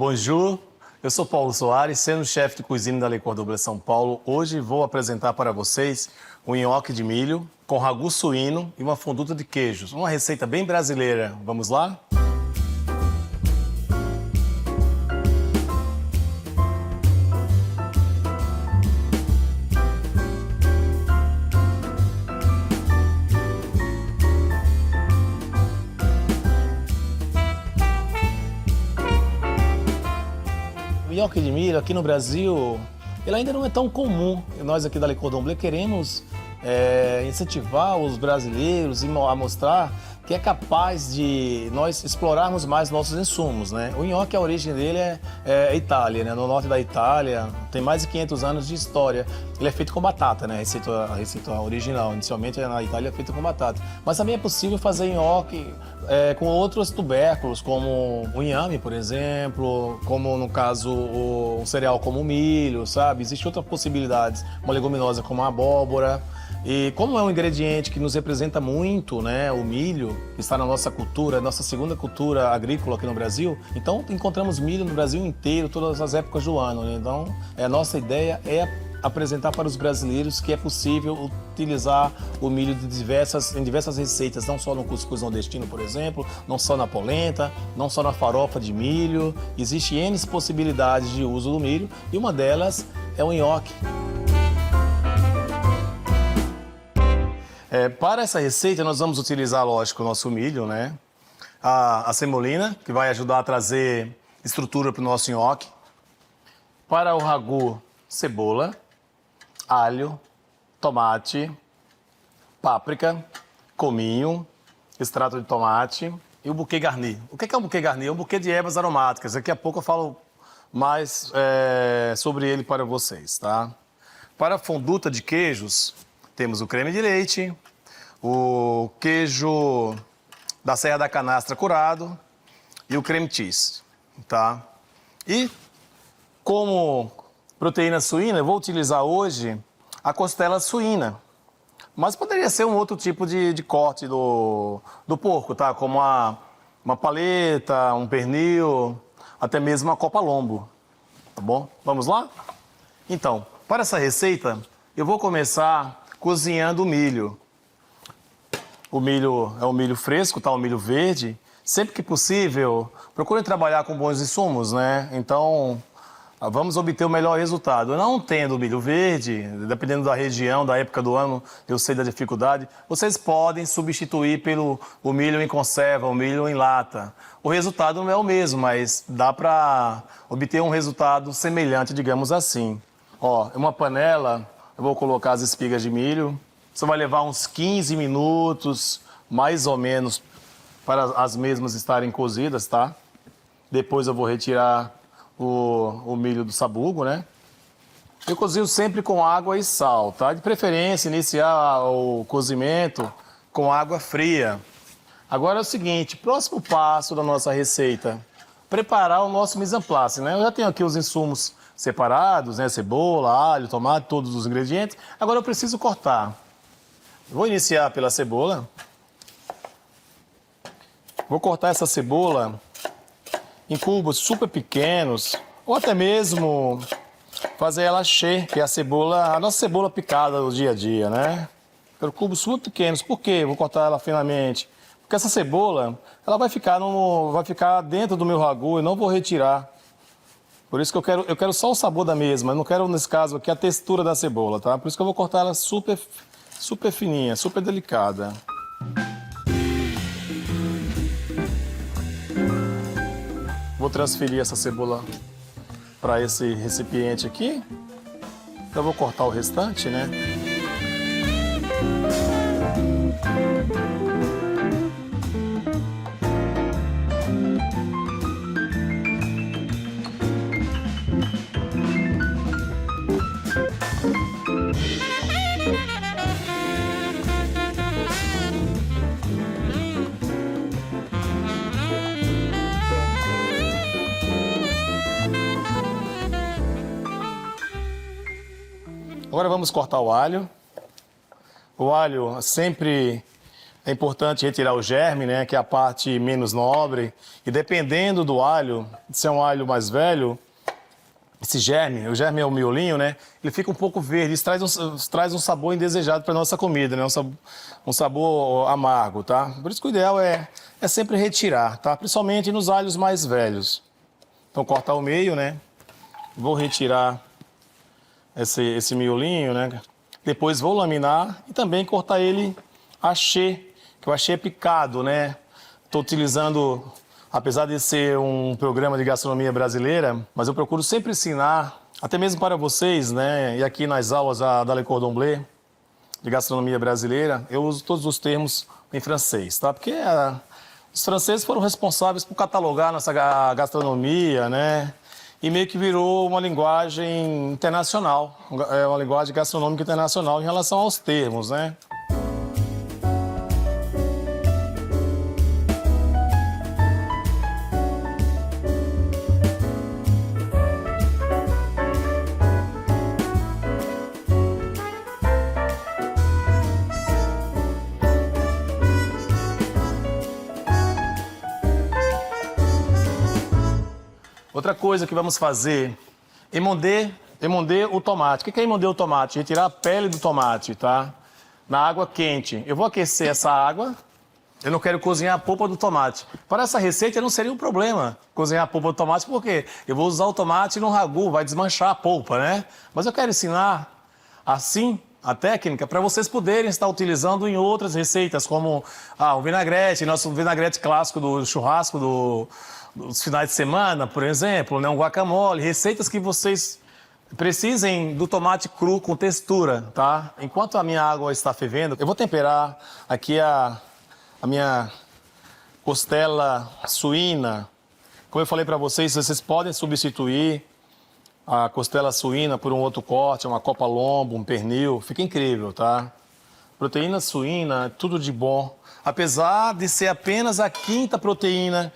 Bonjour, eu sou Paulo Soares, sendo chefe de cozinha da Le Cordon Bleu São Paulo. Hoje vou apresentar para vocês um nhoque de milho com ragu suíno e uma fonduta de queijos. Uma receita bem brasileira. Vamos lá? O nhoque de milho aqui no Brasil, ele ainda não é tão comum. Nós aqui da Le Cordon Bleu queremos incentivar os brasileiros a mostrar que é capaz de nós explorarmos mais nossos insumos, né? O nhoque, a origem dele é Itália, né? No norte da Itália, tem mais de 500 anos de história. Ele é feito com batata, né? A receita original, inicialmente na Itália é feito com batata. Mas também é possível fazer nhoque com outros tubérculos, como o inhame, por exemplo, como no caso um cereal como o milho, sabe? Existem outras possibilidades, uma leguminosa como a abóbora. E como é um ingrediente que nos representa muito, né, o milho, que está na nossa cultura, nossa segunda cultura agrícola aqui no Brasil, então encontramos milho no Brasil inteiro, todas as épocas do ano, né? Então, a nossa ideia é apresentar para os brasileiros que é possível utilizar o milho em diversas receitas, não só no cuscuz nordestino, por exemplo, não só na polenta, não só na farofa de milho. Existem N possibilidades de uso do milho e uma delas é o nhoque. Para essa receita, nós vamos utilizar, lógico, o nosso milho, né? A semolina, que vai ajudar a trazer estrutura para o nosso nhoque. Para o ragu, cebola, alho, tomate, páprica, cominho, extrato de tomate e o bouquet garni. O que é um bouquet garni? É um buquê de ervas aromáticas. Daqui a pouco eu falo mais sobre ele para vocês, tá? Para a fonduta de queijos, temos o creme de leite, o queijo da Serra da Canastra curado e o creme cheese, tá? E como proteína suína, eu vou utilizar hoje a costela suína. Mas poderia ser um outro tipo de corte do porco, tá? Como uma paleta, um pernil, até mesmo uma copa lombo, tá bom? Vamos lá? Então, para essa receita, eu vou começar cozinhando o milho. O milho é um milho fresco, tá? Um milho verde. Sempre que possível, procure trabalhar com bons insumos, né? Então, vamos obter o melhor resultado. Não tendo milho verde, dependendo da região, da época do ano, eu sei da dificuldade, vocês podem substituir pelo o milho em conserva, o milho em lata. O resultado não é o mesmo, mas dá para obter um resultado semelhante, digamos assim. Ó, em uma panela, eu vou colocar as espigas de milho. Isso vai levar uns 15 minutos, mais ou menos, para as mesmas estarem cozidas, tá? Depois eu vou retirar o milho do sabugo, né? Eu cozinho sempre com água e sal, tá? De preferência, iniciar o cozimento com água fria. Agora é o seguinte, próximo passo da nossa receita, preparar o nosso mise en place, né? Eu já tenho aqui os insumos separados, né? Cebola, alho, tomate, todos os ingredientes. Agora eu preciso cortar. Vou iniciar pela cebola. Vou cortar essa cebola em cubos super pequenos, ou até mesmo fazer ela haché, que é a nossa cebola picada do dia a dia, né? Quero cubos super pequenos. Por quê? Vou cortar ela finamente. Porque essa cebola, ela vai ficar dentro do meu ragu e não vou retirar. Por isso que eu quero só o sabor da mesma, eu não quero, nesse caso aqui, a textura da cebola, tá? Por isso que eu vou cortar ela super fininha, super delicada. Vou transferir essa cebola para esse recipiente aqui. Eu vou cortar o restante, né? Agora vamos cortar o alho. O alho sempre é importante retirar o germe, né, que é a parte menos nobre. E dependendo do alho, se é um alho mais velho, esse germe, o germe é o miolinho, né? Ele fica um pouco verde, isso traz um sabor indesejado para nossa comida, né? Um sabor amargo, tá? Por isso que o ideal é sempre retirar, tá? Principalmente nos alhos mais velhos. Então, cortar o meio, né? Vou retirar esse miolinho, né? Depois vou laminar e também cortar ele haché, que o haché é picado, né? Estou utilizando... Apesar de ser um programa de gastronomia brasileira, mas eu procuro sempre ensinar, até mesmo para vocês, né? E aqui nas aulas da Le Cordon Bleu, de gastronomia brasileira, eu uso todos os termos em francês, tá? Porque os franceses foram responsáveis por catalogar nossa gastronomia, né? E meio que virou uma linguagem internacional, uma linguagem gastronômica internacional em relação aos termos, né? Outra coisa que vamos fazer, emonder o tomate. O que é emonder o tomate? Retirar a pele do tomate, tá? Na água quente. Eu vou aquecer essa água. Eu não quero cozinhar a polpa do tomate. Para essa receita não seria um problema cozinhar a polpa do tomate, porque eu vou usar o tomate no ragu, vai desmanchar a polpa, né? Mas eu quero ensinar assim a técnica para vocês poderem estar utilizando em outras receitas, como o vinagrete, nosso vinagrete clássico do churrasco dos finais de semana, por exemplo, né? Um guacamole, receitas que vocês precisem do tomate cru com textura, tá? Enquanto a minha água está fervendo, eu vou temperar aqui a minha costela suína. Como eu falei para vocês, vocês podem substituir a costela suína por um outro corte, uma copa lombo, um pernil, fica incrível, tá? Proteína suína, tudo de bom. Apesar de ser apenas a quinta proteína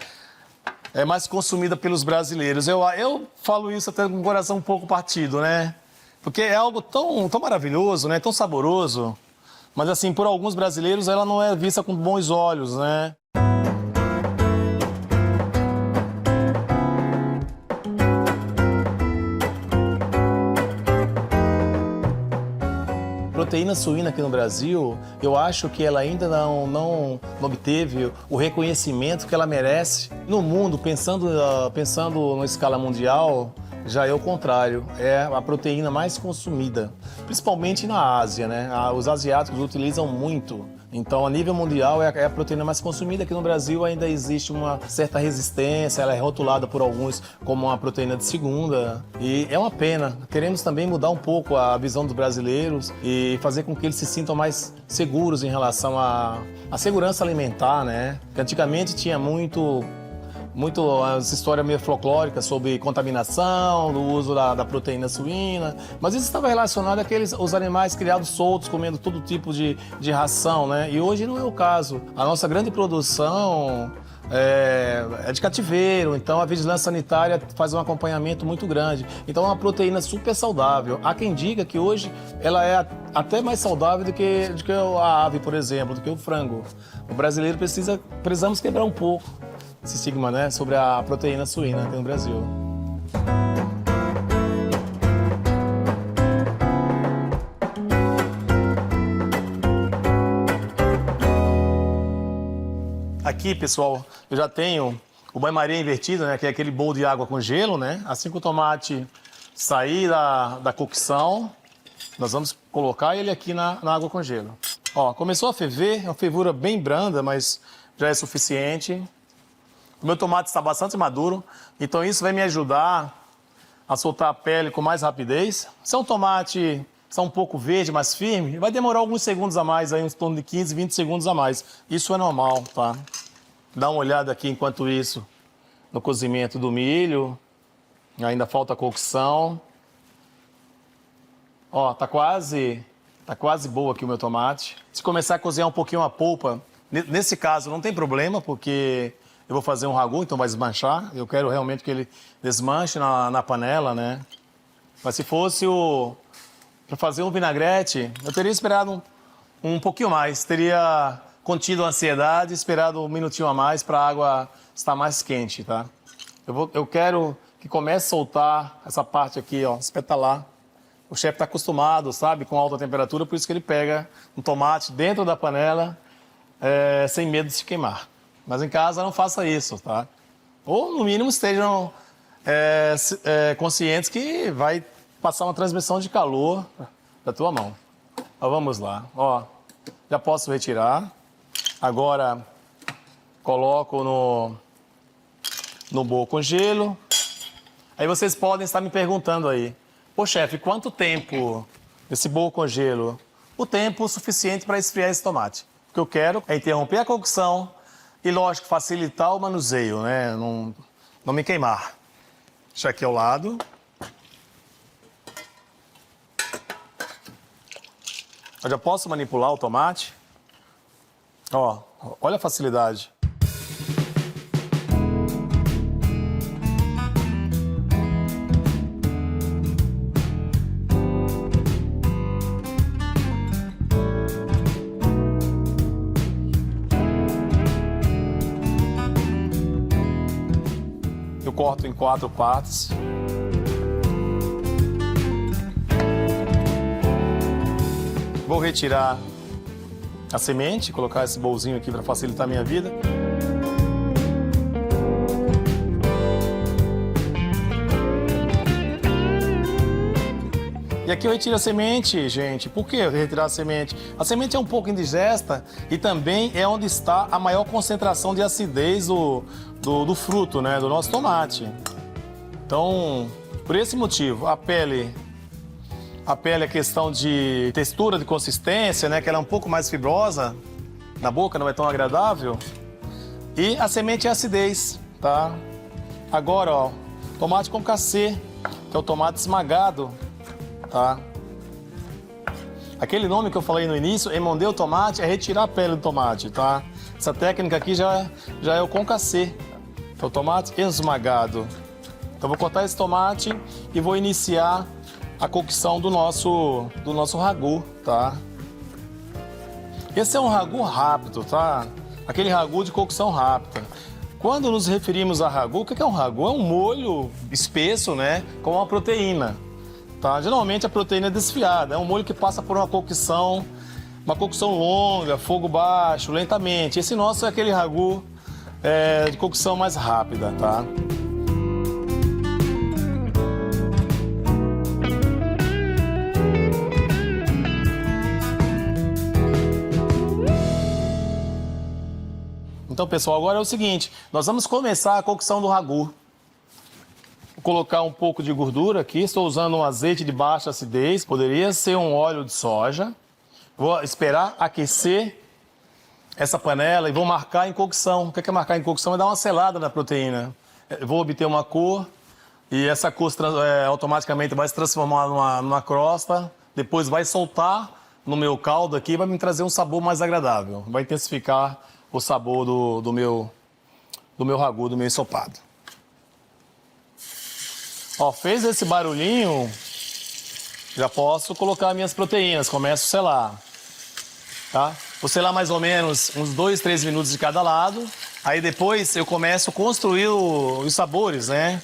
mais consumida pelos brasileiros. Eu falo isso até com o coração um pouco partido, né? Porque é algo tão maravilhoso, né? Tão saboroso. Mas, assim, por alguns brasileiros, ela não é vista com bons olhos, né? Proteína suína aqui no Brasil, eu acho que ela ainda não obteve o reconhecimento que ela merece no mundo, pensando na escala mundial. Já é o contrário, é a proteína mais consumida, principalmente na Ásia, né? Os asiáticos utilizam muito. Então, a nível mundial, é a proteína mais consumida. Aqui no Brasil ainda existe uma certa resistência, ela é rotulada por alguns como uma proteína de segunda. E é uma pena. Queremos também mudar um pouco a visão dos brasileiros e fazer com que eles se sintam mais seguros em relação à segurança alimentar, né? Porque antigamente tinha muito as histórias meio folclóricas sobre contaminação, do uso da proteína suína, mas isso estava relacionado aos animais criados soltos, comendo todo tipo de ração, né? E hoje não é o caso. A nossa grande produção é de cativeiro, então a vigilância sanitária faz um acompanhamento muito grande. Então é uma proteína super saudável. Há quem diga que hoje ela é até mais saudável do que a ave, por exemplo, do que o frango. O brasileiro precisamos quebrar um pouco esse estigma, né, sobre a proteína suína aqui no Brasil. Aqui, pessoal, eu já tenho o banho-maria invertido, né, que é aquele bowl de água com gelo, né? Assim que o tomate sair da cocção, nós vamos colocar ele aqui na água com gelo. Ó, começou a ferver, é uma fervura bem branda, mas já é suficiente. O meu tomate está bastante maduro, então isso vai me ajudar a soltar a pele com mais rapidez. Se é um tomate um pouco verde, mais firme, vai demorar alguns segundos a mais, aí, uns torno de 15, 20 segundos a mais. Isso é normal, tá? Dá uma olhada aqui enquanto isso no cozimento do milho. Ainda falta a cocção. Ó, tá quase boa aqui o meu tomate. Se começar a cozinhar um pouquinho a polpa, nesse caso não tem problema, porque eu vou fazer um ragu, então vai desmanchar. Eu quero realmente que ele desmanche na panela, né? Mas se fosse para fazer um vinagrete, eu teria esperado um pouquinho mais. Teria contido a ansiedade, esperado um minutinho a mais para a água estar mais quente, tá? Eu quero que comece a soltar essa parte aqui, ó, espetalar. O chefe está acostumado, sabe, com alta temperatura, por isso que ele pega um tomate dentro da panela, sem medo de se queimar. Mas em casa não faça isso, tá? Ou, no mínimo, estejam conscientes que vai passar uma transmissão de calor da tua mão. Ó, vamos lá. Ó, já posso retirar. Agora, coloco no bowl com gelo. Aí vocês podem estar me perguntando aí, pô, chefe, quanto tempo esse bowl com gelo? O tempo suficiente para esfriar esse tomate. O que eu quero é interromper a cocção e, lógico, facilitar o manuseio, né? Não me queimar. Deixa aqui ao lado. Eu já posso manipular o tomate. Ó, olha a facilidade. Eu corto em 4 partes. Vou retirar a semente, colocar esse bolzinho aqui para facilitar a minha vida. E aqui eu retiro a semente, gente. Por que eu retirar a semente? A semente é um pouco indigesta e também é onde está a maior concentração de acidez do fruto, né? Do nosso tomate. Então, por esse motivo, a pele é questão de textura, de consistência, né? Que ela é um pouco mais fibrosa, na boca não é tão agradável. E a semente é acidez, tá? Agora, ó, tomate com cacê, que é o tomate esmagado, tá? Aquele nome que eu falei no início, emonder o tomate, é retirar a pele do tomate, tá? Essa técnica aqui já é o concassê, que é o tomate esmagado. Então, vou cortar esse tomate e vou iniciar a cocção do nosso ragu, tá? Esse é um ragu rápido, tá? Aquele ragu de cocção rápida. Quando nos referimos a ragu, o que é um ragu? É um molho espesso, né? Com uma proteína, tá? Geralmente a proteína é desfiada, é um molho que passa por uma cocção longa, fogo baixo, lentamente. Esse nosso é aquele ragu de cocção mais rápida, tá? Então, pessoal, agora é o seguinte, nós vamos começar a cocção do ragu. Vou colocar um pouco de gordura aqui, estou usando um azeite de baixa acidez, poderia ser um óleo de soja. Vou esperar aquecer essa panela e vou marcar em cocção. O que é marcar em cocção? É dar uma selada na proteína. Eu vou obter uma cor e essa cor automaticamente vai se transformar numa crosta, depois vai soltar no meu caldo aqui e vai me trazer um sabor mais agradável, vai intensificar o sabor do meu ragu, do meu ensopado. Ó, fez esse barulhinho, já posso colocar minhas proteínas, começo a selar, tá? Vou selar mais ou menos uns 2, 3 minutos de cada lado, aí depois eu começo a construir os sabores, né?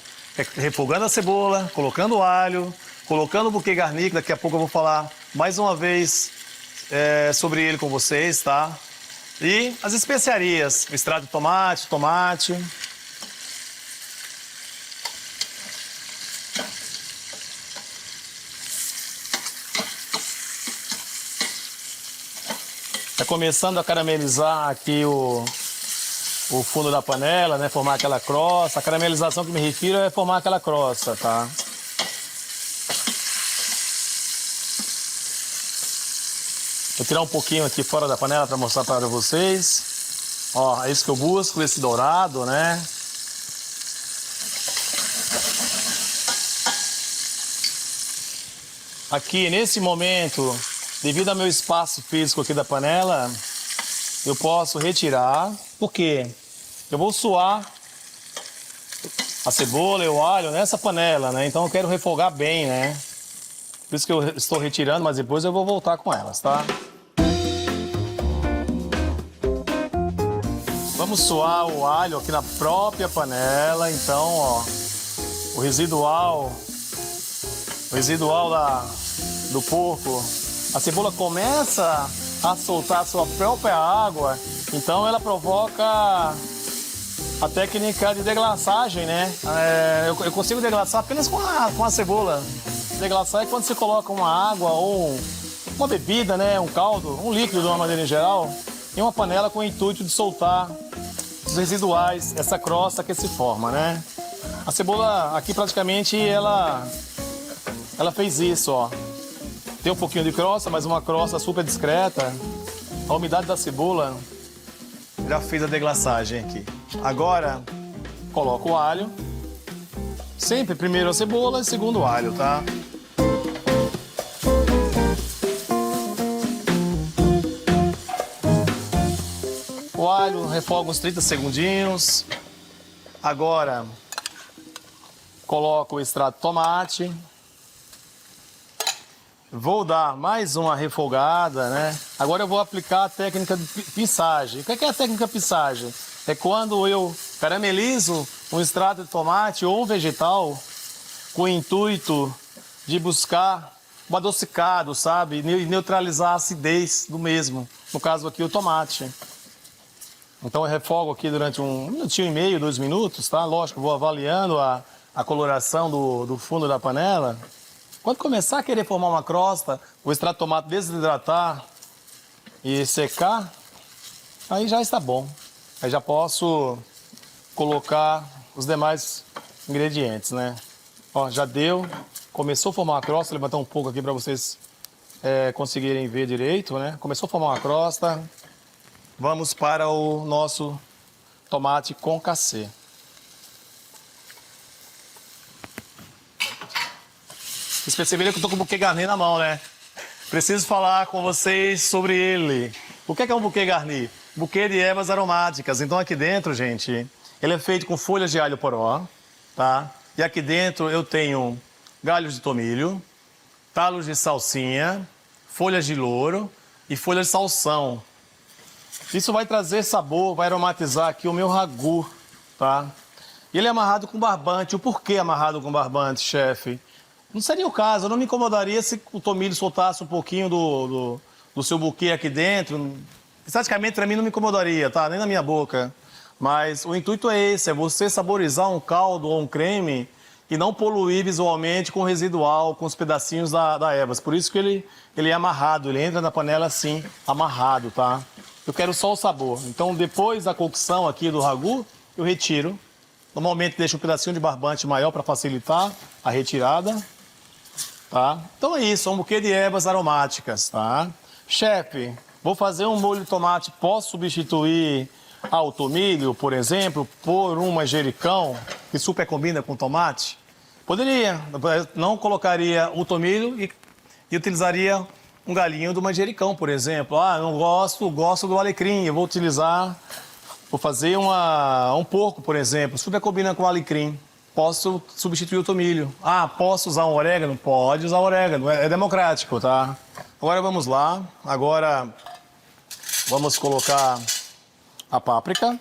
Refogando a cebola, colocando o alho, colocando o buquê garnier, daqui a pouco eu vou falar mais uma vez sobre ele com vocês, tá? E as especiarias, extrato de tomate. Tá começando a caramelizar aqui o fundo da panela, né? Formar aquela crosta. A caramelização que me refiro é formar aquela crosta, tá? Vou tirar um pouquinho aqui fora da panela para mostrar para vocês. Ó, é isso que eu busco, esse dourado, né? Aqui, nesse momento, devido ao meu espaço físico aqui da panela, eu posso retirar, porque eu vou suar a cebola e o alho nessa panela, né? Então eu quero refogar bem, né? Por isso que eu estou retirando, mas depois eu vou voltar com elas, tá? Vamos suar o alho aqui na própria panela. Então, ó, o residual do porco, a cebola começa a soltar a sua própria água. Então, ela provoca a técnica de deglaçagem, né? Eu consigo deglaçar apenas com a cebola. Deglaçar é quando você coloca uma água ou uma bebida, né? Um caldo, um líquido de uma maneira em geral, em uma panela com o intuito de soltar os residuais, essa crosta que se forma, né? A cebola aqui praticamente ela fez isso, ó. Tem um pouquinho de crosta, mas uma crosta super discreta. A umidade da cebola já fez a deglaçagem aqui. Agora, coloco o alho. Sempre primeiro a cebola e segundo o alho, tá? O alho, refogo uns 30 segundinhos. Agora, coloco o extrato de tomate. Vou dar mais uma refogada, né? Agora eu vou aplicar a técnica de pisagem. O que é a técnica de pisagem? É quando eu caramelizo um extrato de tomate ou um vegetal com o intuito de buscar um adocicado, sabe? E neutralizar a acidez do mesmo. No caso aqui, o tomate. Então eu refogo aqui durante 1,5 minuto, 2 minutos, tá? Lógico, vou avaliando a coloração do fundo da panela. Quando começar a querer formar uma crosta, o extrato de tomate desidratar e secar, aí já está bom. Aí já posso colocar os demais ingredientes, né? Ó, já deu, começou a formar uma crosta, vou levantar um pouco aqui para vocês conseguirem ver direito, né? Começou a formar uma crosta. Vamos para o nosso tomate concassê. Vocês perceberam que eu tô com o buquê garni na mão, né? Preciso falar com vocês sobre ele. O que é um buquê garni? Buquê de ervas aromáticas. Então aqui dentro, gente, ele é feito com folhas de alho poró, tá? E aqui dentro eu tenho galhos de tomilho, talos de salsinha, folhas de louro e folhas de salsão. Isso vai trazer sabor, vai aromatizar aqui o meu ragu, tá? E ele é amarrado com barbante. O porquê amarrado com barbante, chefe? Não seria o caso, eu não me incomodaria se o tomilho soltasse um pouquinho do seu buquê aqui dentro. Esteticamente, para mim, não me incomodaria, tá? Nem na minha boca. Mas o intuito é esse, é você saborizar um caldo ou um creme e não poluir visualmente com o residual, com os pedacinhos da ervas. Por isso que ele é amarrado, ele entra na panela assim, amarrado, tá? Eu quero só o sabor. Então, depois da cocção aqui do ragu, eu retiro. Normalmente, deixo um pedacinho de barbante maior para facilitar a retirada. Tá? Então é isso, um buquê de ervas aromáticas, tá? Chefe, vou fazer um molho de tomate, posso substituir o tomilho, por exemplo, por um manjericão, que super combina com tomate? Poderia, não colocaria o tomilho e utilizaria um galinho do manjericão, por exemplo. Ah, não gosto do alecrim, eu vou fazer um porco, por exemplo, super combina com alecrim. Posso substituir o tomilho. Ah, posso usar um orégano? Pode usar orégano, é democrático, tá? Agora vamos lá. Agora vamos colocar a páprica.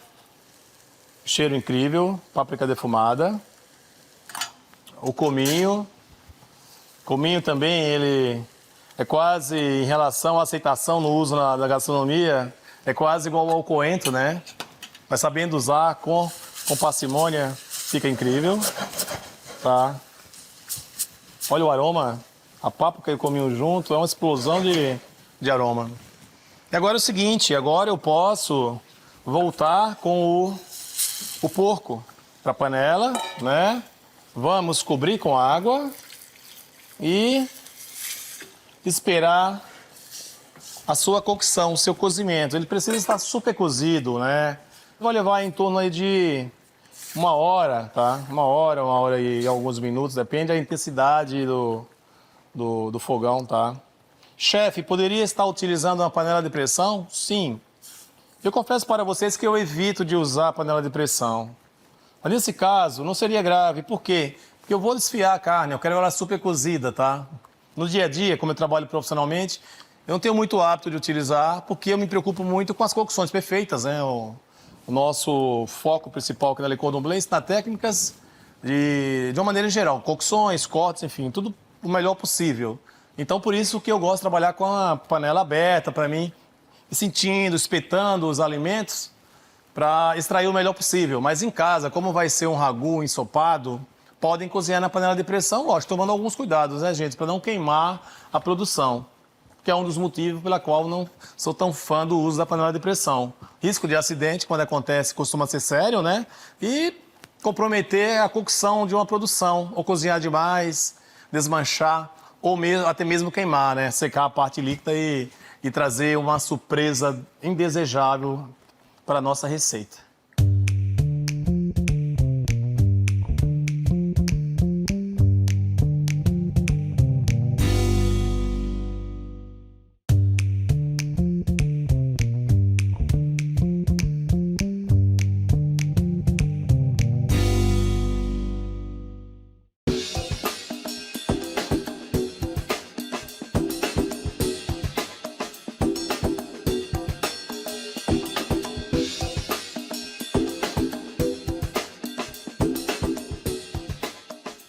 Cheiro incrível, páprica defumada. O cominho. Cominho também, ele é quase, em relação à aceitação no uso na gastronomia, é quase igual ao coentro, né? Mas sabendo usar com parcimônia, fica incrível, tá? Olha o aroma, a páprica e o cominho junto, é uma explosão de aroma. E agora é o seguinte, agora eu posso voltar com o porco para a panela, né? Vamos cobrir com água e esperar a sua cocção, o seu cozimento. Ele precisa estar super cozido, né? Vai levar em torno aí de 1 hora, tá? 1 hora e alguns minutos, depende da intensidade do fogão, tá? Chefe, poderia estar utilizando uma panela de pressão? Sim. Eu confesso para vocês que eu evito de usar a panela de pressão. Mas nesse caso, não seria grave. Por quê? Porque eu vou desfiar a carne, eu quero ela super cozida, tá? No dia a dia, como eu trabalho profissionalmente, eu não tenho muito hábito de utilizar, porque eu me preocupo muito com as cocções perfeitas, né? o nosso foco principal aqui na Le Cordon Bleu está técnicas de uma maneira geral, cocções, cortes, enfim, tudo o melhor possível. Então, por isso que eu gosto de trabalhar com a panela aberta, para mim, ir sentindo, espetando os alimentos, para extrair o melhor possível. Mas em casa, como vai ser um ragu ensopado, podem cozinhar na panela de pressão, lógico, tomando alguns cuidados, né, gente, para não queimar a produção, que é um dos motivos pela qual não sou tão fã do uso da panela de pressão. Risco de acidente, quando acontece, costuma ser sério, né? E comprometer a cocção de uma produção, ou cozinhar demais, desmanchar, ou mesmo, até mesmo queimar, né? Secar a parte líquida e trazer uma surpresa indesejável para a nossa receita.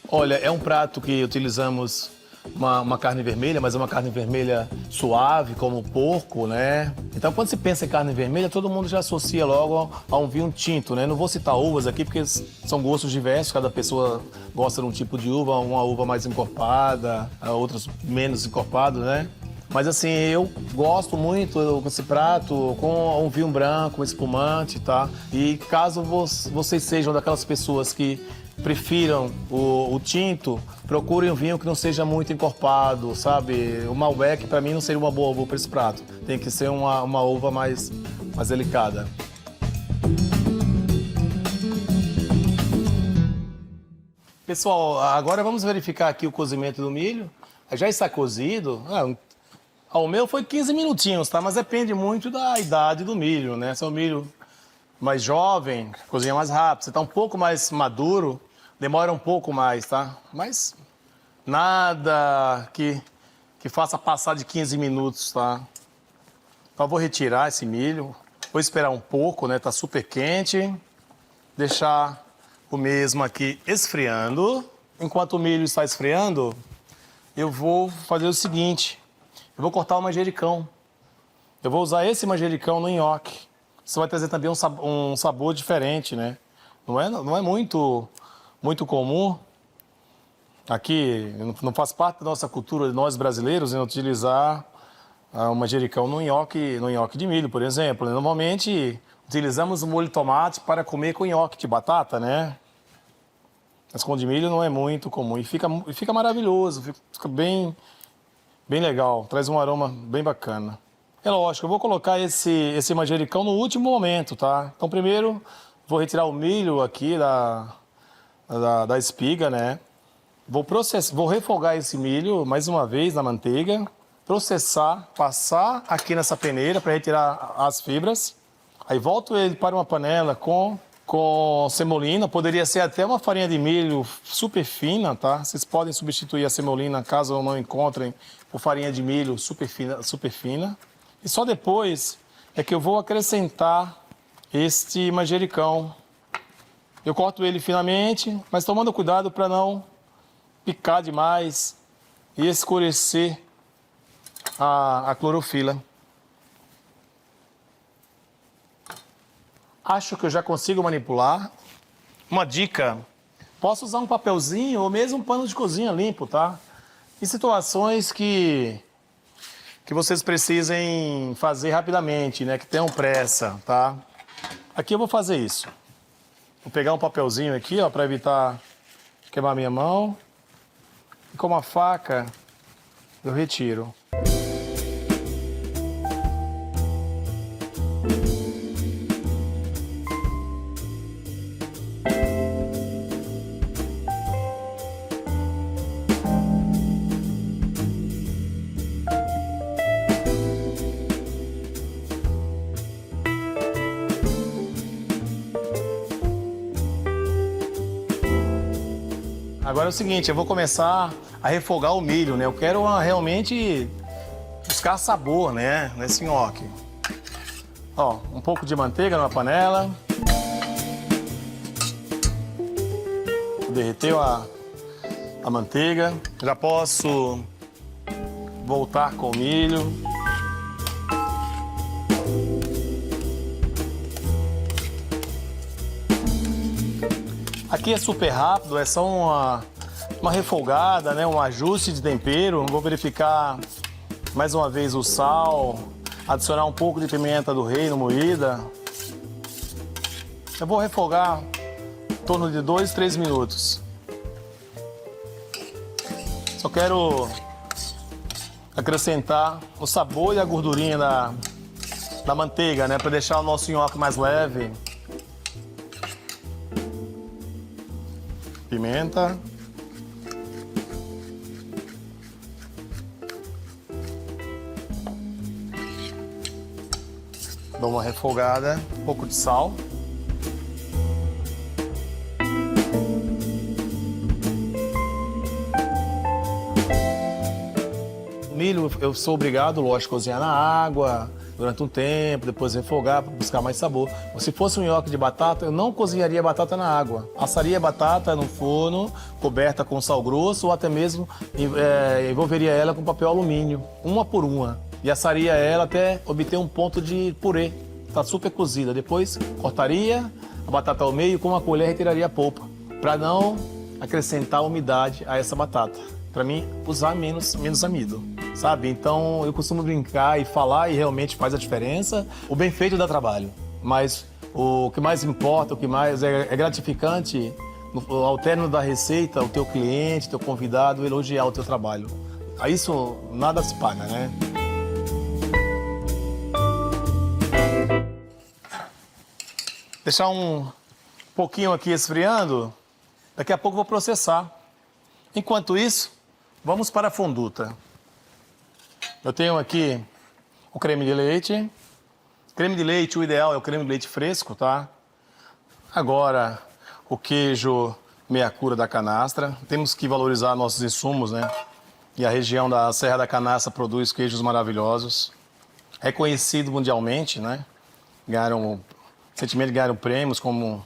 Olha, é um prato que utilizamos uma carne vermelha, mas é uma carne vermelha suave, como o porco, né? Então, quando se pensa em carne vermelha, todo mundo já associa logo a um vinho tinto, né? Não vou citar uvas aqui, porque são gostos diversos, cada pessoa gosta de um tipo de uva, uma uva mais encorpada, outras menos encorpadas, né? Mas assim, eu gosto muito desse prato com um vinho branco, um espumante, tá? E caso vocês sejam daquelas pessoas que prefiram o tinto, procurem um vinho que não seja muito encorpado, sabe? O Malbec, para mim, não seria uma boa uva para esse prato. Tem que ser uma uva mais delicada. Pessoal, agora vamos verificar aqui o cozimento do milho. Já está cozido. O meu foi 15 minutinhos, tá? Mas depende muito da idade do milho, né? Se é um milho mais jovem, cozinha mais rápido. Se está um pouco mais maduro, demora um pouco mais, tá? Mas nada que faça passar de 15 minutos, tá? Então eu vou retirar esse milho, vou esperar um pouco, né? Tá super quente. Deixar o mesmo aqui esfriando. Enquanto o milho está esfriando, eu vou fazer o seguinte. Eu vou cortar o manjericão. Eu vou usar esse manjericão no nhoque. Isso vai trazer também um sabor diferente, né? Não é muito comum. Aqui, não faz parte da nossa cultura, de nós brasileiros, em utilizar o manjericão no nhoque de milho, por exemplo. Normalmente, utilizamos o molho de tomate para comer com nhoque de batata, né? Mas com de milho não é muito comum. E fica maravilhoso, fica bem legal. Traz um aroma bem bacana. É lógico, eu vou colocar esse manjericão no último momento, tá? Então, primeiro, vou retirar o milho aqui da espiga, né? Vou refogar esse milho mais uma vez na manteiga, processar, passar aqui nessa peneira para retirar as fibras. Aí volto ele para uma panela com semolina, poderia ser até uma farinha de milho super fina, tá? Vocês podem substituir a semolina caso não encontrem por farinha de milho super fina. E só depois é que eu vou acrescentar este manjericão. Eu corto ele finamente, mas tomando cuidado para não picar demais e escurecer a clorofila. Acho que eu já consigo manipular. Uma dica, posso usar um papelzinho ou mesmo um pano de cozinha limpo, tá? Em situações que vocês precisem fazer rapidamente, né? Que tenham pressa, tá? Aqui eu vou fazer isso. Vou pegar um papelzinho aqui, ó, para evitar queimar minha mão. E com uma faca, eu retiro. Agora é o seguinte, eu vou começar a refogar o milho, né? Eu quero realmente buscar sabor, né? Nesse nhoque. Ó, um pouco de manteiga na panela. Derreteu a manteiga. Já posso voltar com o milho. Aqui é super rápido, é só uma refogada, né? Um ajuste de tempero. Vou verificar mais uma vez o sal, adicionar um pouco de pimenta do reino moída. Eu vou refogar em torno de 2, 3 minutos. Só quero acrescentar o sabor e a gordurinha da manteiga, né? Para deixar o nosso nhoque mais leve. Pimenta. Dou uma refogada, um pouco de sal. Milho, eu sou obrigado, lógico, a cozinhar na água durante um tempo, depois refogar para buscar mais sabor. Se fosse um nhoque de batata, eu não cozinharia a batata na água. Assaria a batata no forno, coberta com sal grosso, ou até mesmo envolveria ela com papel alumínio, uma por uma. E assaria ela até obter um ponto de purê. Está super cozida. Depois cortaria a batata ao meio, com uma colher retiraria a polpa, para não acrescentar umidade a essa batata. Para mim, usar menos amido, sabe? Então, eu costumo brincar e falar, e realmente faz a diferença. O bem feito dá trabalho, mas o que mais importa, o que mais é gratificante, ao término da receita, o teu cliente, teu convidado, elogiar o teu trabalho. A isso nada se paga, né? Deixar um pouquinho aqui esfriando, daqui a pouco eu vou processar. Enquanto isso, vamos para a fonduta. Eu tenho aqui o creme de leite. Creme de leite, o ideal é o creme de leite fresco, tá? Agora, o queijo meia cura da canastra. Temos que valorizar nossos insumos, né? E a região da Serra da Canastra produz queijos maravilhosos. Reconhecido mundialmente, né? Recentemente ganharam prêmios como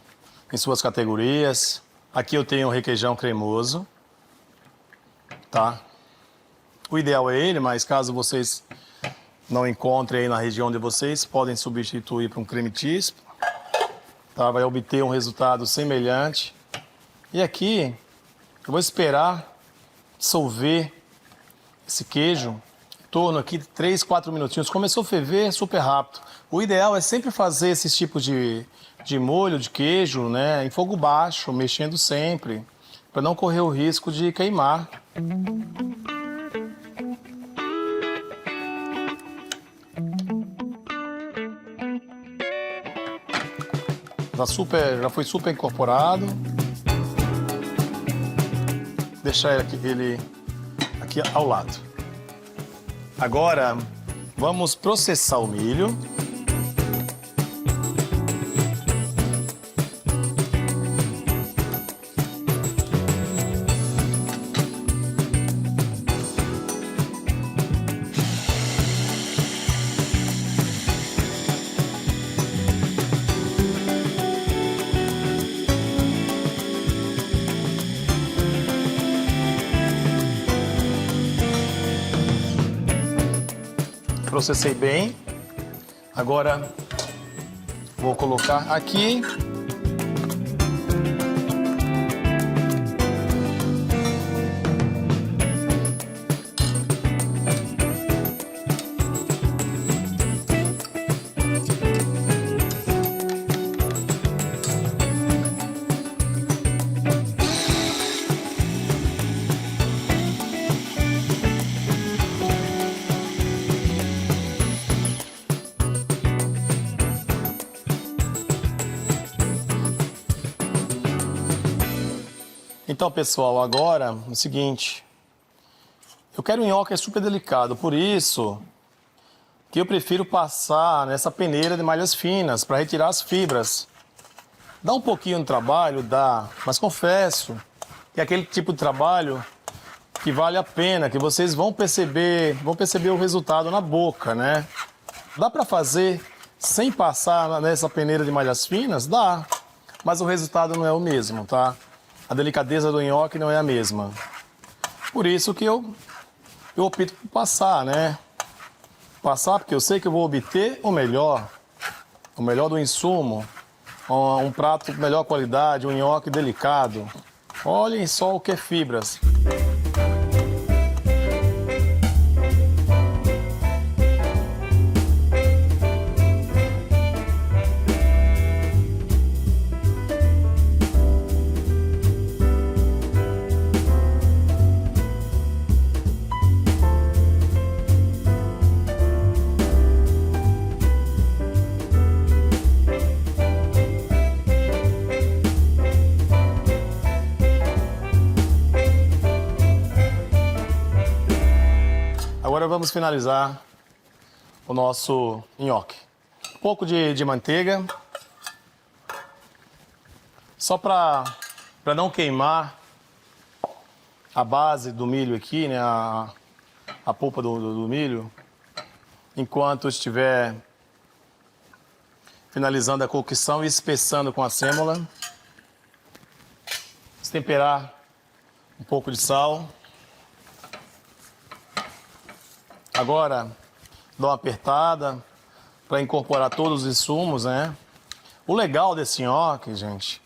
em suas categorias. Aqui eu tenho o requeijão cremoso. Tá? O ideal é ele, mas caso vocês não encontrem aí na região de vocês, podem substituir por um creme cheese, tá? Vai obter um resultado semelhante. E aqui, eu vou esperar dissolver esse queijo em torno aqui de 3, 4 minutinhos. Começou a ferver, super rápido. O ideal é sempre fazer esses tipos de molho, de queijo, né, em fogo baixo, mexendo sempre, para não correr o risco de queimar. Já foi super incorporado. Deixar ele aqui ao lado. Agora, vamos processar o milho. Processei bem. Agora vou colocar aqui. Então, pessoal, agora é o seguinte. Eu quero um nhoque super delicado, por isso que eu prefiro passar nessa peneira de malhas finas para retirar as fibras. Dá um pouquinho de trabalho, dá, mas confesso que é aquele tipo de trabalho que vale a pena, que vocês vão perceber o resultado na boca, né? Dá para fazer sem passar nessa peneira de malhas finas, dá. Mas o resultado não é o mesmo, tá? A delicadeza do nhoque não é a mesma. Por isso que eu opto por passar, né? Passar porque eu sei que eu vou obter o melhor do insumo, um prato de melhor qualidade, um nhoque delicado. Olhem só o que é fibras. Agora vamos finalizar o nosso nhoque. Um pouco de manteiga, só para não queimar a base do milho aqui, né? A polpa do milho, enquanto estiver finalizando a cocção e espessando com a sêmola. Temperar um pouco de sal. Agora, dou uma apertada para incorporar todos os insumos, né? O legal desse nhoque, gente,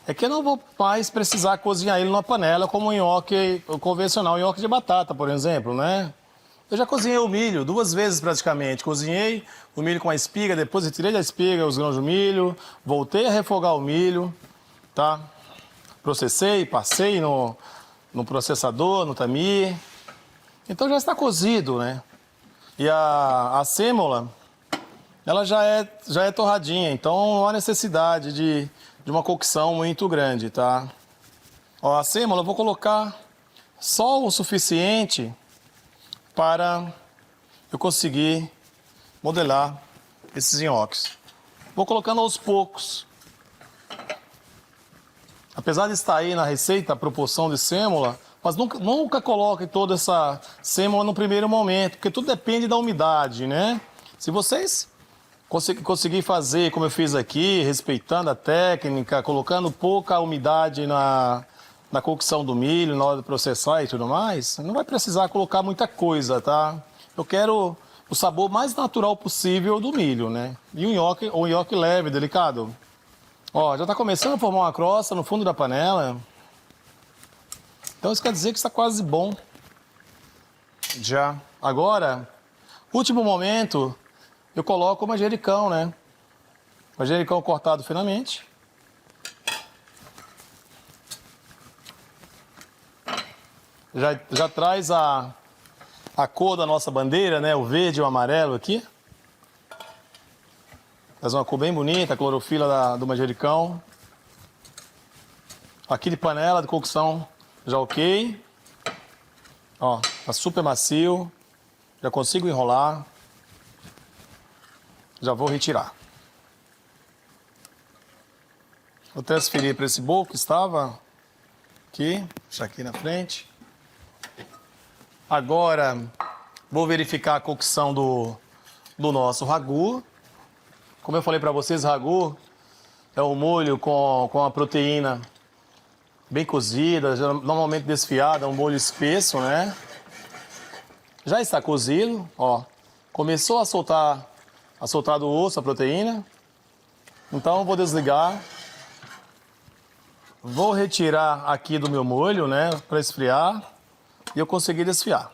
é que eu não vou mais precisar cozinhar ele numa panela como o nhoque convencional, o nhoque de batata, por exemplo, né? Eu já cozinhei o milho 2 vezes praticamente. Cozinhei o milho com a espiga, depois retirei da espiga os grãos do milho, voltei a refogar o milho, tá? Processei, passei no processador, no tamir. Então já está cozido, né? E a sêmola, ela já é torradinha, então não há necessidade de uma cocção muito grande, tá? Ó, a sêmola eu vou colocar só o suficiente para eu conseguir modelar esses nhoques. Vou colocando aos poucos. Apesar de estar aí na receita a proporção de sêmola, mas nunca coloque toda essa sêmola no primeiro momento, porque tudo depende da umidade, né? Se vocês conseguirem fazer como eu fiz aqui, respeitando a técnica, colocando pouca umidade na cocção do milho, na hora de processar e tudo mais, não vai precisar colocar muita coisa, tá? Eu quero o sabor mais natural possível do milho, né? E um nhoque leve, delicado. Ó, já está começando a formar uma crosta no fundo da panela. Então isso quer dizer que está quase bom. Já. Agora, último momento, eu coloco o manjericão, né? Manjericão cortado finamente. Já traz a cor da nossa bandeira, né? O verde e o amarelo aqui. Faz uma cor bem bonita, a clorofila do manjericão. Aqui de panela de cocção já ok. Ó, tá super macio. Já consigo enrolar. Já vou retirar. Vou transferir para esse bowl que estava aqui. Deixa aqui na frente. Agora vou verificar a cocção do nosso ragu. Como eu falei para vocês, ragu é um molho com a proteína bem cozida, normalmente desfiada, um molho espesso, né? Já está cozido, ó. Começou a soltar do osso a proteína. Então eu vou desligar. Vou retirar aqui do meu molho, né, para esfriar e eu conseguir desfiar.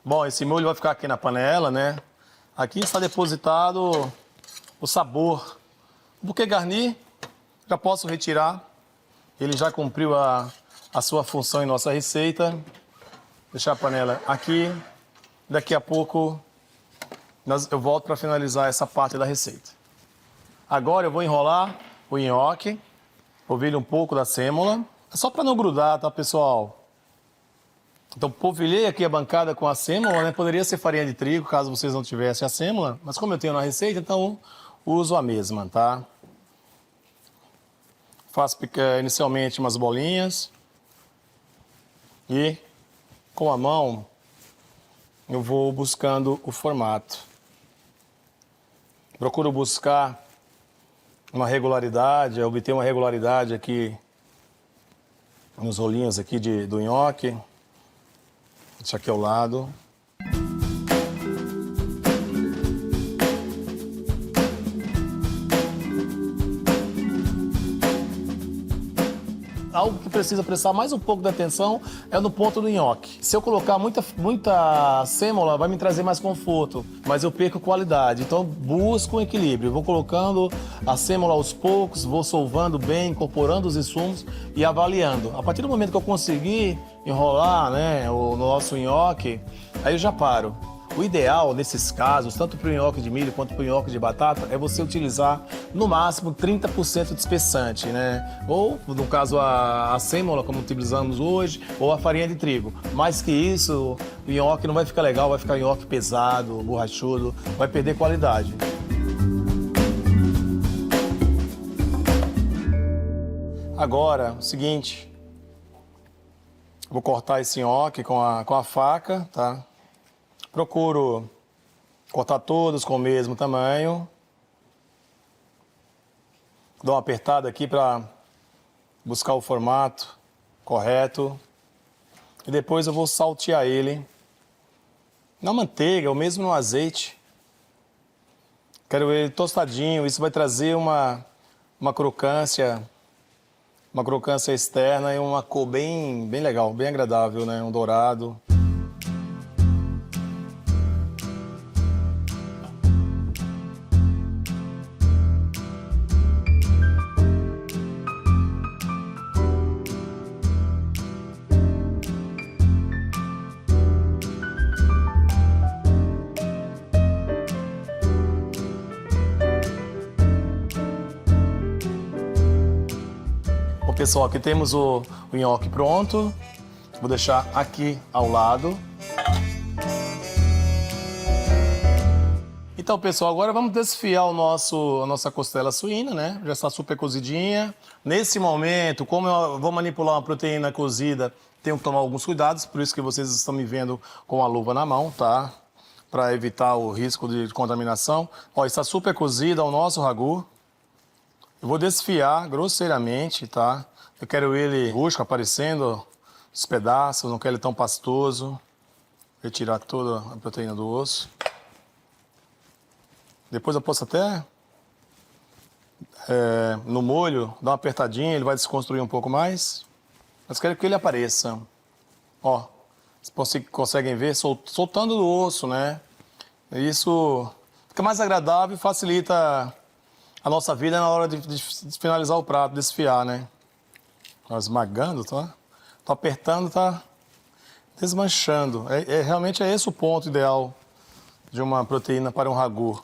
Bom, esse molho vai ficar aqui na panela, né? Aqui está depositado o sabor. O buquê garni, já posso retirar. Ele já cumpriu a sua função em nossa receita. Deixar a panela aqui. Daqui a pouco eu volto para finalizar essa parte da receita. Agora eu vou enrolar o nhoque. Polvilho um pouco da sêmola. É só para não grudar, tá, pessoal? Então, polvilhei aqui a bancada com a sêmola, né? Poderia ser farinha de trigo, caso vocês não tivessem a sêmola. Mas como eu tenho na receita, então uso a mesma, tá? Faço inicialmente umas bolinhas. E com a mão eu vou buscando o formato. Procuro buscar uma regularidade, obter uma regularidade aqui nos rolinhos aqui do nhoque. Isso aqui ao lado. Algo que precisa prestar mais um pouco de atenção é no ponto do nhoque. Se eu colocar muita sêmola, vai me trazer mais conforto, mas eu perco qualidade. Então, busco um equilíbrio. Vou colocando a sêmola aos poucos, vou solvando bem, incorporando os insumos e avaliando. A partir do momento que eu conseguir enrolar, né, o nosso nhoque, aí eu já paro. O ideal, nesses casos, tanto para o nhoque de milho quanto para o nhoque de batata, é você utilizar, no máximo, 30% de espessante, né? Ou, no caso, a sêmola, como utilizamos hoje, ou a farinha de trigo. Mais que isso, o nhoque não vai ficar legal, vai ficar nhoque pesado, borrachudo, vai perder qualidade. Agora, o seguinte, vou cortar esse nhoque com a faca, tá? Procuro cortar todos com o mesmo tamanho. Dou uma apertada aqui para buscar o formato correto. E depois eu vou saltear ele na manteiga ou mesmo no azeite. Quero ele tostadinho, isso vai trazer uma crocância externa e uma cor bem legal, bem agradável, né? Um dourado. Pessoal, aqui temos o nhoque pronto. Vou deixar aqui ao lado. Então, pessoal, agora vamos desfiar a nossa costela suína, né? Já está super cozidinha. Nesse momento, como eu vou manipular uma proteína cozida, tenho que tomar alguns cuidados, por isso que vocês estão me vendo com a luva na mão, tá? Para evitar o risco de contaminação. Ó, está super cozida o nosso ragu. Eu vou desfiar grosseiramente, tá? Eu quero ele rústico, aparecendo os pedaços, não quero ele tão pastoso. Retirar toda a proteína do osso. Depois eu posso até, no molho, dar uma apertadinha, ele vai desconstruir um pouco mais. Mas quero que ele apareça. Ó, vocês conseguem ver, soltando do osso, né? Isso fica mais agradável e facilita a nossa vida na hora de finalizar o prato, desfiar, né? Tá esmagando, tá? Tô apertando, tá desmanchando. Realmente é esse o ponto ideal de uma proteína para um ragu.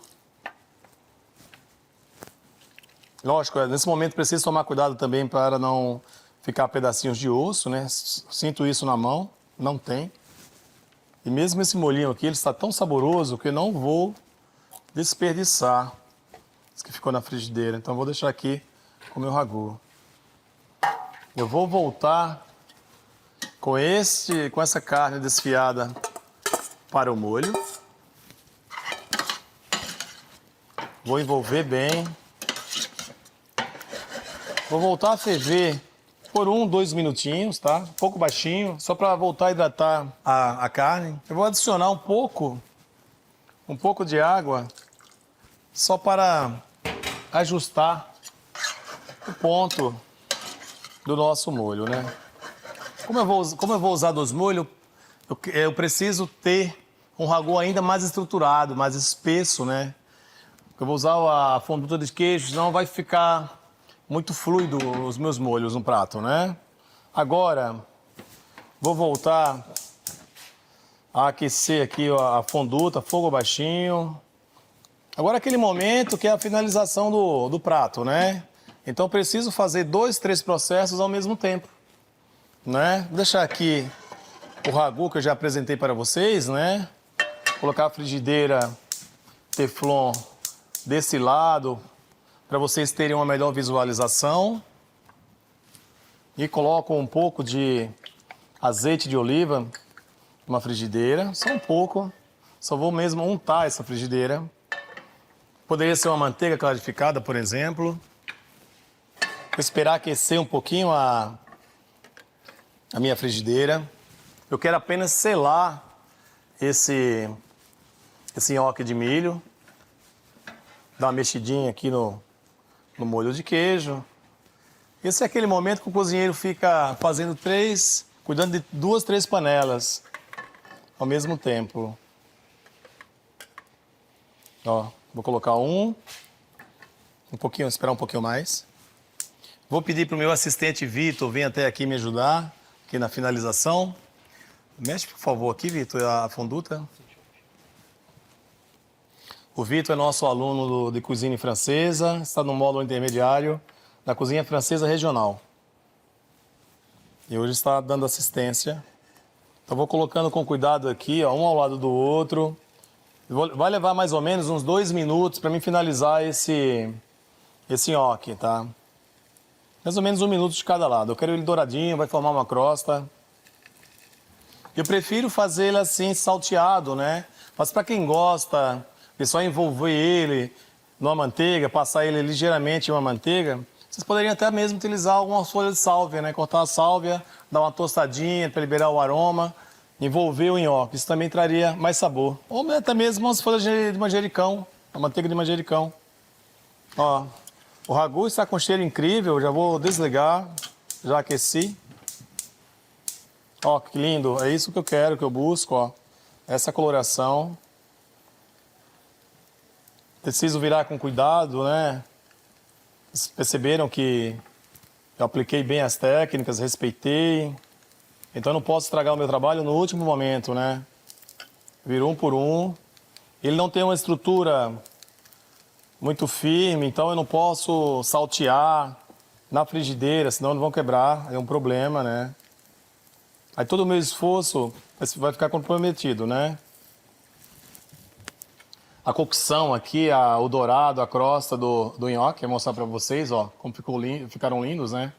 Lógico, nesse momento preciso tomar cuidado também para não ficar pedacinhos de osso, né? Sinto isso na mão, não tem. E mesmo esse molhinho aqui, ele está tão saboroso que eu não vou desperdiçar. Isso que ficou na frigideira, então vou deixar aqui com o meu ragu. Eu vou voltar com essa carne desfiada para o molho. Vou envolver bem. Vou voltar a ferver por 2 minutinhos, tá? Um pouco baixinho, só para voltar a hidratar a carne. Eu vou adicionar um pouco de água, só para ajustar o ponto do nosso molho, né? Como eu vou usar 2 molhos, eu preciso ter um ragu ainda mais estruturado, mais espesso, né? Eu vou usar a fondura de queijo, senão vai ficar muito fluido os meus molhos no prato, né? Agora, vou voltar a aquecer aqui a fonduta, fogo baixinho. Agora aquele momento que é a finalização do prato, né? Então preciso fazer 2, 3 processos ao mesmo tempo, né? Vou deixar aqui o ragu que eu já apresentei para vocês, né? Colocar a frigideira Teflon desse lado para vocês terem uma melhor visualização. E coloco um pouco de azeite de oliva uma frigideira, só um pouco. Só vou mesmo untar essa frigideira. Poderia ser uma manteiga clarificada, por exemplo. Vou esperar aquecer um pouquinho a minha frigideira. Eu quero apenas selar esse nhoque de milho. Dar uma mexidinha aqui no molho de queijo. Esse é aquele momento que o cozinheiro fica fazendo cuidando de 2, 3 panelas ao mesmo tempo. Ó, vou colocar um pouquinho, esperar um pouquinho mais. Vou pedir para o meu assistente Vitor vir até aqui me ajudar, aqui na finalização. Mexe, por favor, aqui, Vitor, a fonduta. O Vitor é nosso aluno de cozinha francesa, está no módulo intermediário da cozinha francesa regional. E hoje está dando assistência. Então vou colocando com cuidado aqui, ó, um ao lado do outro. Vai levar mais ou menos uns 2 minutos para mim finalizar esse nhoque, tá? Mais ou menos 1 minuto de cada lado. Eu quero ele douradinho, vai formar uma crosta. Eu prefiro fazer ele assim, salteado, né? Mas para quem gosta de só envolver ele numa manteiga, passar ele ligeiramente em uma manteiga, vocês poderiam até mesmo utilizar algumas folhas de sálvia, né? Cortar a sálvia, dar uma tostadinha para liberar o aroma, envolver o nhoque. Isso também traria mais sabor. Ou até mesmo umas folhas de manjericão, a manteiga de manjericão. Ó, o ragu está com cheiro incrível, já vou desligar, já aqueci. Ó, que lindo, é isso que eu quero, que eu busco, ó. Essa coloração. Preciso virar com cuidado, né? Vocês perceberam que eu apliquei bem as técnicas, respeitei. Então eu não posso estragar o meu trabalho no último momento, né? Viro um por um. Ele não tem uma estrutura muito firme, então eu não posso saltear na frigideira, senão eles vão quebrar, é um problema, né? Aí todo o meu esforço vai ficar comprometido, né? A cocção aqui, o dourado, a crosta do nhoque, vou mostrar para vocês, ó, como ficaram lindos, né?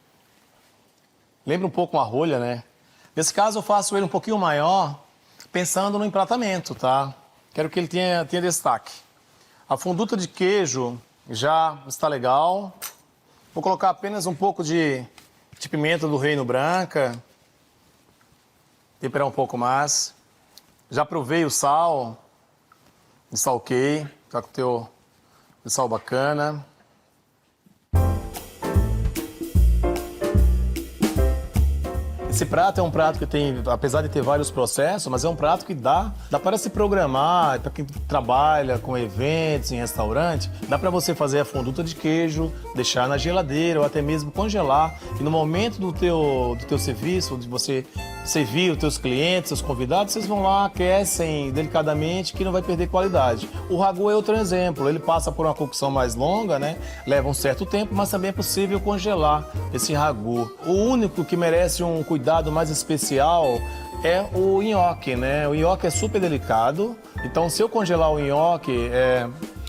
Lembra um pouco uma rolha, né? Nesse caso eu faço ele um pouquinho maior, pensando no empratamento, tá? Quero que ele tenha destaque. A fonduta de queijo já está legal. Vou colocar apenas um pouco de pimenta do reino branca. Temperar um pouco mais. Já provei o sal. Salquei, tá com o teu sal bacana. Esse prato é um prato que tem, apesar de ter vários processos, mas é um prato que dá para se programar, para quem trabalha com eventos em restaurante, dá para você fazer a fonduta de queijo, deixar na geladeira ou até mesmo congelar. E no momento do teu serviço, de você servir os teus clientes, seus convidados, vocês vão lá, aquecem delicadamente, que não vai perder qualidade. O ragu é outro exemplo, ele passa por uma cocção mais longa, né? Leva um certo tempo, mas também é possível congelar esse ragu. O único que merece um cuidado mais especial é o nhoque, né? O nhoque é super delicado, então se eu congelar o nhoque,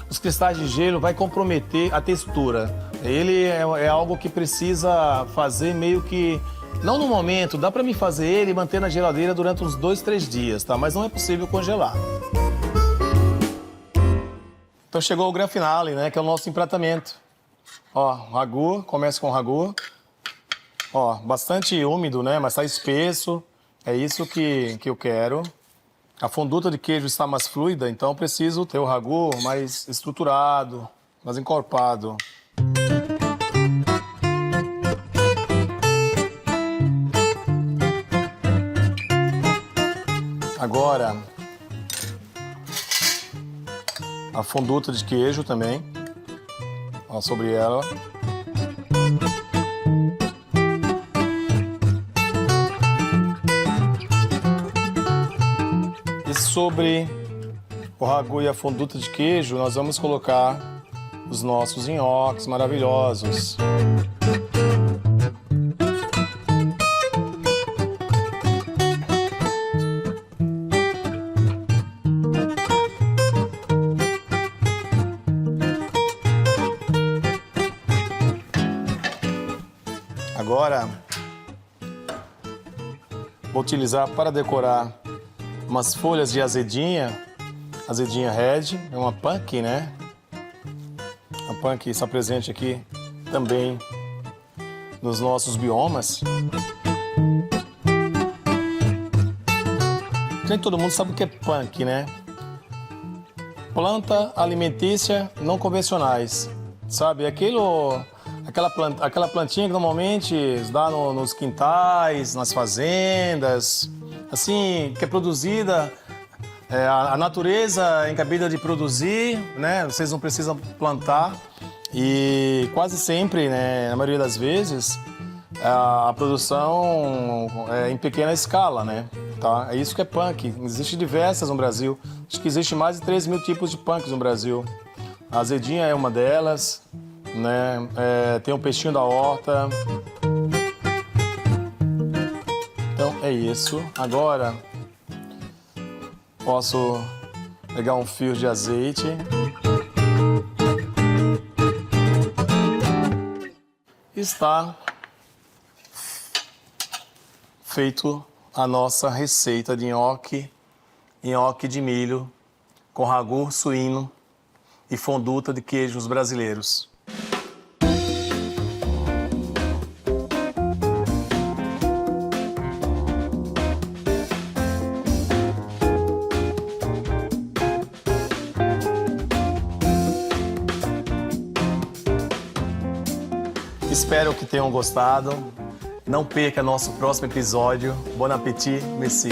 os cristais de gelo vai comprometer a textura. Ele é algo que precisa fazer meio que não no momento, dá para me fazer ele e manter na geladeira durante uns 2, 3 dias, tá? Mas não é possível congelar. Então chegou o gran finale, né? Que é o nosso empratamento. Ó, ragu, começa com o ragu. Ó, bastante úmido, né? Mas tá espesso. É isso que eu quero. A fonduta de queijo está mais fluida, então eu preciso ter o ragu mais estruturado, mais encorpado. Agora, a fonduta de queijo também, ó, sobre ela. E sobre o ragu e a fonduta de queijo, nós vamos colocar os nossos nhoques maravilhosos. Agora, vou utilizar para decorar umas folhas de azedinha red, é uma punk, né? A punk está presente aqui também nos nossos biomas. Nem todo mundo sabe o que é punk, né? Planta alimentícia não convencionais, sabe? Aquela plantinha que normalmente dá nos quintais, nas fazendas, assim, que é produzida, a natureza é encabida de produzir, né? Vocês não precisam plantar e quase sempre, né, na maioria das vezes, a produção é em pequena escala, né? Tá? É isso que é punk. Existem diversas no Brasil. Acho que existe mais de 3.000 tipos de punks no Brasil. A azedinha é uma delas, né? Tem o peixinho da horta. Então é isso. Agora posso pegar um fio de azeite. Está feito a nossa receita de nhoque de milho com ragu suíno e fonduta de queijos brasileiros. Espero que tenham gostado. Não perca nosso próximo episódio. Bon appétit, merci.